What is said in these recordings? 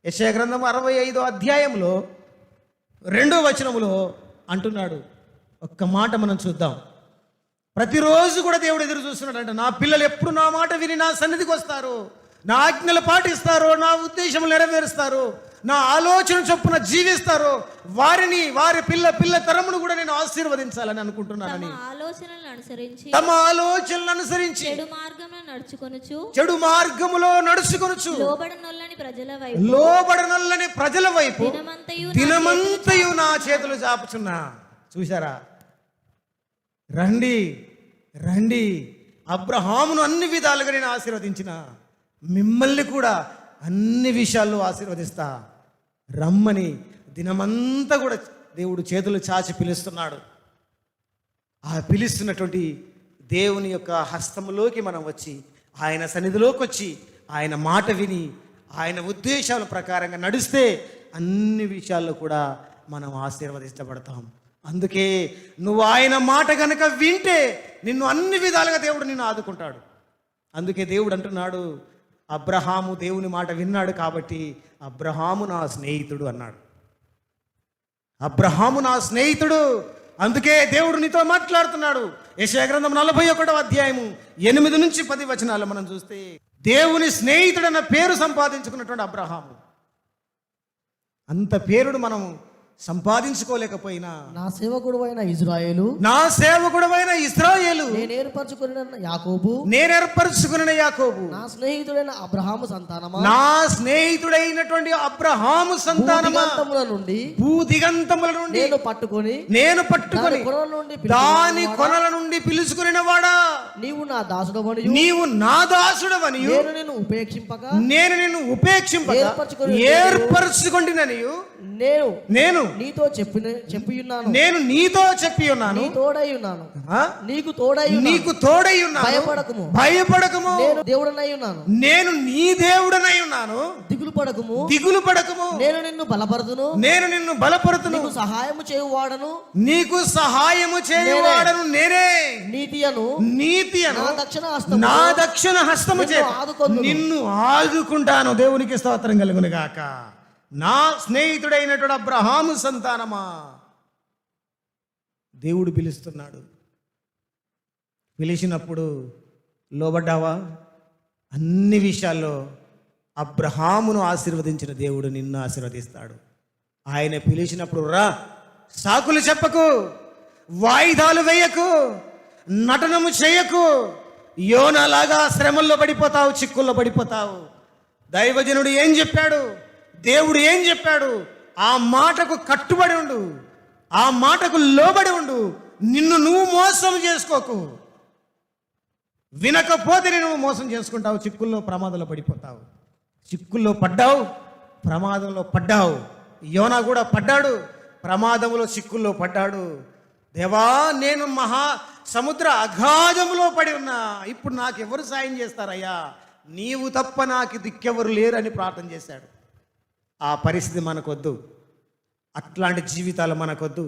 యెషయా గ్రంథం 65వ అధ్యాయంలో 2వ వచనములో అంటున్నాడు. ఒక్క మాట మనం చూద్దాం. ప్రతిరోజు కూడా దేవుడు ఎదురు చూస్తున్నాడంట. నా పిల్లలు ఎప్పుడు నా మాట విని నా సన్నిధికి వస్తారు, నా ఆజ్ఞలు పాటిస్తారు, నా ఉద్దేశములు నెరవేరుస్తారు, నా ఆలోచన చొప్పున జీవిస్తారు, వారిని వారి పిల్ల తరమును కూడా నేను ఆశీర్వదించాలని అనుకుంటున్నానని. తమ ఆలోచనలను అనుసరించి చెడు మార్గములో నడుచుకొనుచు లోబడనొల్లని ప్రజల వైపు దినమంతయు నా చేతులు చాపుచున్నా. చూశారా? రండి రండి, అబ్రహామును అన్ని విధాలుగా నేను ఆశీర్వదించిన, మిమ్మల్ని కూడా అన్ని విషయాల్లో ఆశీర్వదిస్తా, రమ్మని దినమంతా కూడా దేవుడు చేతులు చాచి పిలుస్తున్నాడు. ఆ పిలుస్తున్నటువంటి దేవుని యొక్క హస్తములోకి మనం వచ్చి, ఆయన సన్నిధిలోకి వచ్చి, ఆయన మాట విని, ఆయన ఉద్దేశాల ప్రకారంగా నడిస్తే అన్ని విషయాల్లో కూడా మనం ఆశీర్వదించబడతాం. అందుకే నువ్వు ఆయన మాట గనక వింటే నిన్ను అన్ని విధాలుగా దేవుడు నిన్ను ఆదుకుంటాడు. అందుకే దేవుడు అంటున్నాడు, అబ్రహాము దేవుని మాట విన్నాడు కాబట్టి అబ్రహాము నా స్నేహితుడు అన్నాడు. అబ్రహాము నా స్నేహితుడు. అందుకే దేవుడు నీతో మాట్లాడుతున్నాడు. యెషయా గ్రంథం 41వ అధ్యాయము 8 నుంచి 10 వచనాలు మనం చూస్తే, దేవుని స్నేహితుడు అన్న పేరు సంపాదించుకున్నటువంటి అబ్రహాము. అంత పేరును మనం సంపాదించుకోలేకపోయినా, నా సేవకుడైన ఇజ్రాయేలు నేను ఏర్పరచుకున్న యాకోబు నా స్నేహితుడైన అబ్రహాము సంతానమా, నుండి భూదిగంతముల నుండి నేను పట్టుకొని దాని కొనల నుండి పిలుచుకుని వాడా, నీవు నా దాసుడవని నేను నిన్ను ఉపేక్షింపక ఏర్పరచుకొంటిననియు నేను నీతో చెప్పి ఉన్నాను, నేను నీతో చెప్పి ఉన్నాను, నీకు తోడై ఉన్నాను, భయపడకము, నేను దేవుడనై ఉన్నాను, నేను నీ దేవుడనై ఉన్నాను, దిగులు పడకము, నేను నిన్ను బలపరుతును, నీకు సహాయము చేయువాడను నేనే, నీతి అను నా దక్షిణ హస్తము చేత నిన్ను ఆదుకుంటాను. దేవునికి స్తోత్రం కలుగును గాక. నా స్నేహితుడైనటువంటి అబ్రహాము సంతానమా, దేవుడు పిలుస్తున్నాడు. పిలిచినప్పుడు లోబడ్డావా? అన్ని విషయాల్లో అబ్రహామును ఆశీర్వదించిన దేవుడు నిన్ను ఆశీర్వదిస్తాడు. ఆయన పిలిచినప్పుడు రా, సాకులు చెప్పకు, వాయిదాలు వేయకు, నటనము చేయకు, యోనాలాగా శ్రమల్లో పడిపోతావు, చిక్కుల్లో పడిపోతావు. దైవజనుడు ఏం చెప్పాడు, దేవుడు ఏం చెప్పాడు, ఆ మాటకు కట్టుబడి ఉండు, ఆ మాటకు లోబడి ఉండు. నిన్ను నువ్వు మోసం చేసుకోకు. వినకపోతే నువ్వు మోసం చేసుకుంటావు, చిక్కుల్లో ప్రమాదంలో పడిపోతావు. చిక్కుల్లో పడ్డావు, ప్రమాదంలో పడ్డావు. యోనా కూడా పడ్డాడు, ప్రమాదంలో చిక్కుల్లో పడ్డాడు. దేవా, నేను మహా సముద్ర అగాధములో పడి ఉన్నా, ఇప్పుడు నాకు ఎవరు సాయం చేస్తారయ్యా, నీవు తప్ప నాకు దిక్కెవరు లేరని ప్రార్థన చేశాడు. ఆ పరిస్థితి మనకొద్దు, అట్లాంటి జీవితాలు మనకొద్దు,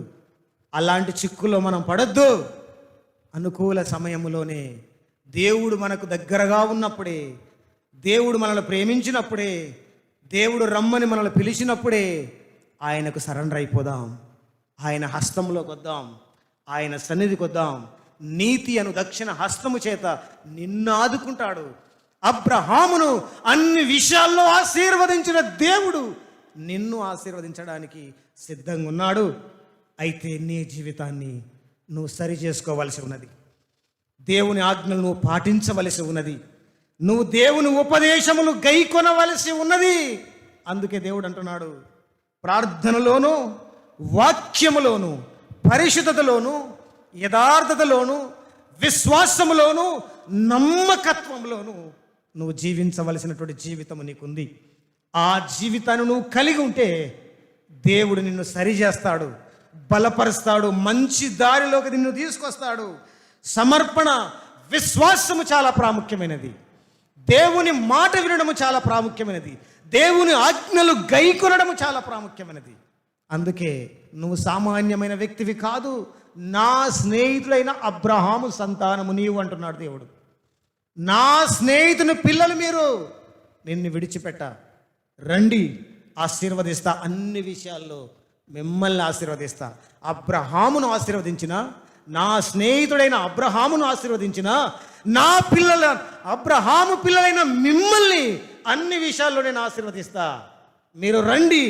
అలాంటి చిక్కుల్లో మనం పడొద్దు. అనుకూల సమయంలోనే దేవుడు మనకు దగ్గరగా ఉన్నప్పుడే, దేవుడు మనల్ని ప్రేమించినప్పుడే, దేవుడు రమ్మని మనల్ని పిలిచినప్పుడే ఆయనకు సరెండర్ అయిపోదాం, ఆయన హస్తంలోకి వద్దాం, ఆయన సన్నిధికి వద్దాం. నీతి అను దక్షిణ హస్తము చేత నిన్ను ఆదుకుంటాడు. అబ్రహామును అన్ని విషయాల్లో ఆశీర్వదించిన దేవుడు నిన్ను ఆశీర్వదించడానికి సిద్ధంగా ఉన్నాడు. అయితే నీ జీవితాన్ని నువ్వు సరి చేసుకోవలసి ఉన్నది, దేవుని ఆజ్ఞలు నువ్వు పాటించవలసి ఉన్నది, నువ్వు దేవుని ఉపదేశములు గైకొనవలసి ఉన్నది. అందుకే దేవుడు అంటున్నాడు, ప్రార్థనలోను, వాక్యములోను, పరిశుద్ధతలోను, యథార్థతలోను, విశ్వాసములోను, నమ్మకత్వంలోను నువ్వు జీవించవలసినటువంటి జీవితం నీకుంది. ఆ జీవితాన్ని నువ్వు కలిగి ఉంటే దేవుడు నిన్ను సరిచేస్తాడు, బలపరుస్తాడు, మంచి దారిలోకి నిన్ను తీసుకొస్తాడు. సమర్పణ, విశ్వాసము చాలా ప్రాముఖ్యమైనది. దేవుని మాట వినడము చాలా ప్రాముఖ్యమైనది. దేవుని ఆజ్ఞలు గైకొనడము చాలా ప్రాముఖ్యమైనది. అందుకే నువ్వు సామాన్యమైన వ్యక్తివి కాదు, నా స్నేహితుడైన అబ్రహాము సంతానము నీవు అంటున్నాడు దేవుడు. నా స్నేహితుని పిల్లలు మీరు, నిన్ను విడిచిపెట్ట, రండి ఆశీర్వదిస్తా, అన్ని విషయాల్లో మిమ్మల్ని ఆశీర్వదిస్తా. అబ్రహామును ఆశీర్వదించిన, నా స్నేహితుడైన అబ్రహామును ఆశీర్వదించిన, నా పిల్లల అబ్రహాము పిల్లలైన మిమ్మల్ని అన్ని విషయాల్లో నేను ఆశీర్వదిస్తా. మీరు రండి,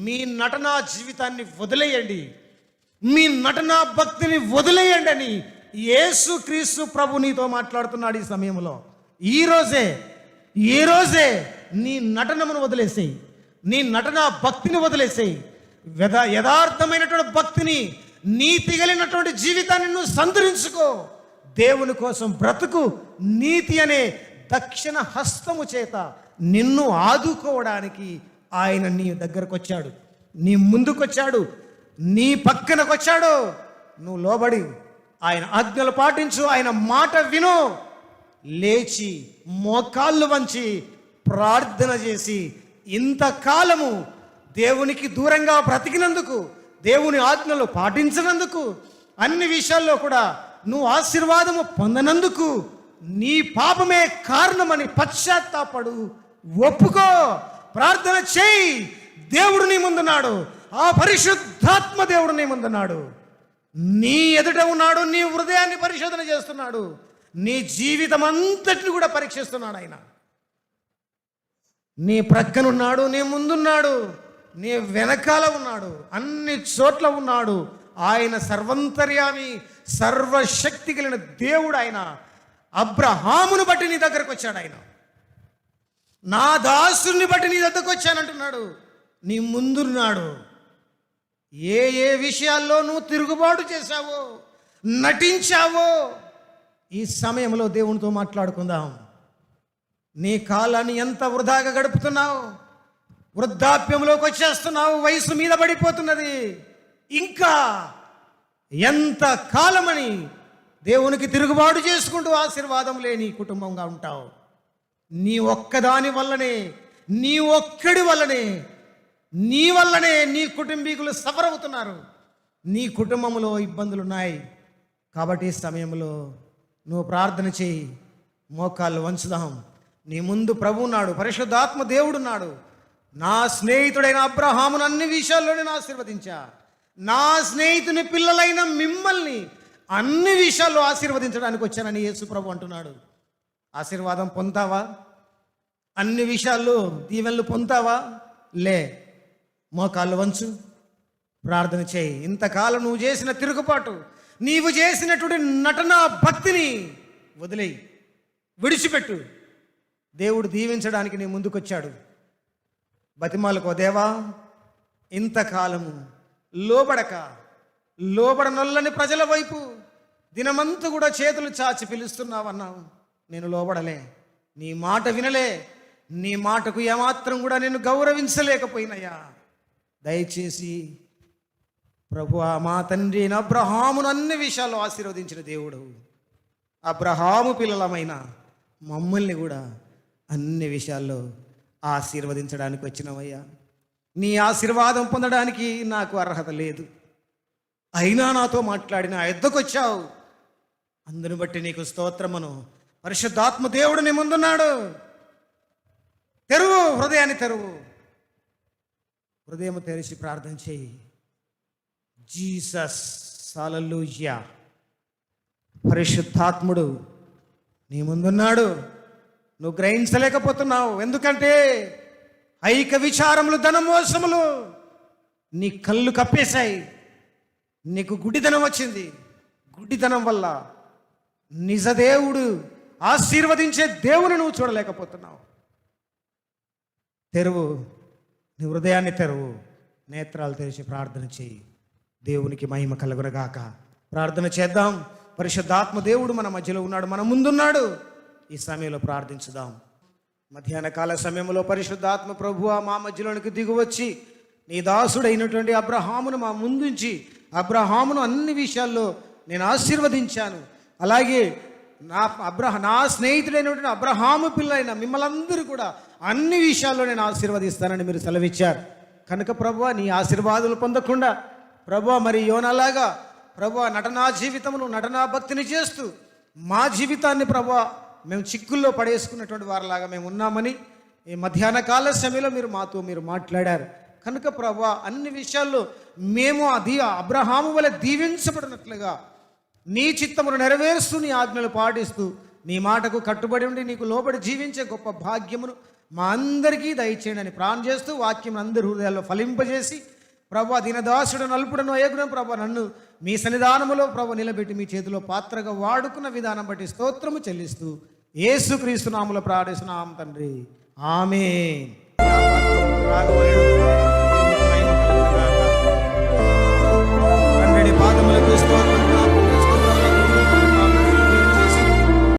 మీ నటనా జీవితాన్ని వదిలేయండి, మీ నటనా భక్తిని వదిలేయండి అని యేసుక్రీస్తు ప్రభు నీతో మాట్లాడుతున్నాడు ఈ సమయంలో. ఈ రోజే నీ నటనమును వదిలేసేయి, నీ నటనా భక్తిని వదిలేసేయి. యథార్థమైనటువంటి భక్తిని, నీతి కలిగినటువంటి జీవితాన్ని నువ్వు సంతరించుకో. దేవుని కోసం బ్రతుకు. నీతి అనే దక్షిణ హస్తము చేత నిన్ను ఆదుకోవడానికి ఆయన నీ దగ్గరకు వచ్చాడు, నీ ముందుకొచ్చాడు, నీ పక్కనకు వచ్చాడు. నువ్వు లోబడి ఆయన ఆజ్ఞలు పాటించు, ఆయన మాట విను. లేచి మోకాళ్ళు వంచి ప్రార్థన చేసి ఇంతకాలము దేవునికి దూరంగా బ్రతికినందుకు, దేవుని ఆజ్ఞలు పాటించినందుకు, అన్ని విషయాల్లో కూడా నువ్వు ఆశీర్వాదము పొందనందుకు నీ పాపమే కారణమని పశ్చాత్తాపడు, ఒప్పుకో, ప్రార్థన చేయి. దేవుడు నీ ముందున్నాడు, ఆ పరిశుద్ధాత్మ దేవుడు నీ ముందున్నాడు, నీ ఎదుట ఉన్నాడు, నీ హృదయాన్ని పరిశోధన చేస్తున్నాడు, నీ జీవితం అంతటిని కూడా పరీక్షిస్తున్నాడు. ఆయన నీ ప్రక్కనున్నాడు, నీ ముందున్నాడు, నీ వెనకాల ఉన్నాడు, అన్ని చోట్ల ఉన్నాడు. ఆయన సర్వంతర్యామి, సర్వశక్తి కలిగిన దేవుడు. ఆయన అబ్రహామును బట్టి నీ దగ్గరకు వచ్చాడు. ఆయన నా దాసుని బట్టి నీ దగ్గరకు వచ్చానంటున్నాడు. నీ ముందున్నాడు. ఏ ఏ విషయాల్లో నువ్వు తిరుగుబాటు చేశావో, నటించావో, ఈ సమయంలో దేవునితో మాట్లాడుకుందాం. నీ కాలాన్ని ఎంత వృధాగా గడుపుతున్నావు, వృద్ధాప్యంలోకి వచ్చేస్తున్నావు, వయసు మీద పడిపోతున్నది. ఇంకా ఎంత కాలమని దేవునికి తిరుగుబాటు చేసుకుంటూ ఆశీర్వాదం లేని కుటుంబంగా ఉంటావు. నీ ఒక్కదాని వల్లనే, నీ ఒక్కడి వల్లనే, నీ వల్లనే నీ కుటుంబీకులు సఫర్ అవుతున్నారు. నీ కుటుంబంలో ఇబ్బందులు ఉన్నాయి. కాబట్టి ఈ సమయంలో నువ్వు ప్రార్థన చేయి, మోకాళ్ళు వంచుదాం. నీ ముందు ప్రభు ఉన్నాడు, పరిశుద్ధాత్మ దేవుడున్నాడు. నా స్నేహితుడైన అబ్రహామును అన్ని విషయాల్లో నేను ఆశీర్వదించా, నా స్నేహితుని పిల్లలైన మిమ్మల్ని అన్ని విషయాల్లో ఆశీర్వదించడానికి వచ్చానని యేసు ప్రభు అంటున్నాడు. ఆశీర్వాదం పొందుతావా? అన్ని విషయాల్లో దీవెనలు పొందుతావా? లే, మోకాళ్ళు వంచు, ప్రార్థన చేయి. ఇంతకాలం నువ్వు చేసిన తిరుగుబాటు, నీవు చేసినటువంటి నటనా భక్తిని వదిలేయి, విడిచిపెట్టు. దేవుడు దీవించడానికి నీ ముందుకొచ్చాడు. బతిమాలకో, దేవా, ఇంతకాలము లోబడనొల్లని ప్రజల వైపు దినమంతా కూడా చేతులు చాచి పిలుస్తున్నావన్నావు. నేను లోబడలే, నీ మాట వినలే, నీ మాటకు ఏమాత్రం కూడా నేను గౌరవించలేకపోయినయ్యా. దయచేసి ప్రభువా, మా తండ్రి అయిన అబ్రహామును అన్ని విషయాల్లో ఆశీర్వదించిన దేవుడు, అబ్రహాము పిల్లలమైన మమ్మల్ని కూడా అన్ని విషయాల్లో ఆశీర్వదించడానికి వచ్చినవయ్యా. నీ ఆశీర్వాదం పొందడానికి నాకు అర్హత లేదు, అయినా నాతో మాట్లాడిన ఆ యుద్ధకు వచ్చావు. అందుని బట్టి నీకు స్తోత్రమును. పరిశుద్ధాత్మ దేవుడు నీ ముందున్నాడు. తెరువు, హృదయాన్ని తెరువు, హృదయం తెరిచి ప్రార్థన చేయి. జీసస్, హల్లెలూయా. పరిశుద్ధాత్ముడు నీ ముందున్నాడు. నువ్వు గ్రహించలేకపోతున్నావు, ఎందుకంటే ఐక విచారములు, ధనమోసములు నీ కళ్ళు కప్పేశాయి. నీకు గుడ్డితనం వచ్చింది. గుడ్డితనం వల్ల నిజదేవుడు ఆశీర్వదించే దేవుని నువ్వు చూడలేకపోతున్నావు. తెరువు, నీ హృదయాన్ని తెరువు, నేత్రాలు తెరిచి ప్రార్థన చేయి. దేవునికి మహిమ కలుగునగాక. ప్రార్థన చేద్దాం. పరిశుద్ధాత్మ దేవుడు మన మధ్యలో ఉన్నాడు, మన ముందున్నాడు. ఈ సమయంలో ప్రార్థించుదాం. మధ్యాహ్న కాల సమయంలో పరిశుద్ధాత్మ ప్రభువా మా మధ్యలోనికి దిగువచ్చి నీ దాసుడైనటువంటి అబ్రహామును మా ముందుంచి, అబ్రహామును అన్ని విషయాల్లో నేను ఆశీర్వదించాను, అలాగే నా స్నేహితుడైనటువంటి అబ్రహాము పిల్లైన మిమ్మల్ందరూ కూడా అన్ని విషయాల్లో నేను ఆశీర్వదిస్తానని మీరు సెలవిచ్చారు. కనుక ప్రభువా, నీ ఆశీర్వాదాలు పొందకుండా ప్రభువా, మరి యోనాలాగా ప్రభువా నటనా జీవితమును, నటనా భక్తిని చేస్తూ మా జీవితాన్ని ప్రభువా మేము చిక్కుల్లో పడేసుకున్నటువంటి వారిలాగా మేము ఉన్నామని ఈ మధ్యాహ్న కాల సమయంలో మీరు మాట్లాడారు కనుక ప్రభా అన్ని విషయాల్లో మేము అబ్రహాము వలె దీవించబడినట్లుగా నీ చిత్తమును నెరవేరుస్తూ నీ ఆజ్ఞలు పాటిస్తూ నీ మాటకు కట్టుబడి ఉండి నీకు లోబడి జీవించే గొప్ప భాగ్యమును మా అందరికీ దయచేయండి అని ప్రార్థన చేస్తూ వాక్యం అందరి హృదయాల్లో ఫలింపజేసి ప్రభా దీనదాసుడు నలుపుడను అయ్యగును ప్రభా నన్ను మీ సన్నిధానములో ప్రభు నిలబెట్టి మీ చేతిలో పాత్రగా వాడుకున్న విధానం బట్టి స్తోత్రము చెల్లిస్తూ యేసుక్రీస్తు నామములో ప్రార్థిస్తున్నాం తండ్రి ఆమేన్. తండ్రి పాదములకు స్తోత్రం.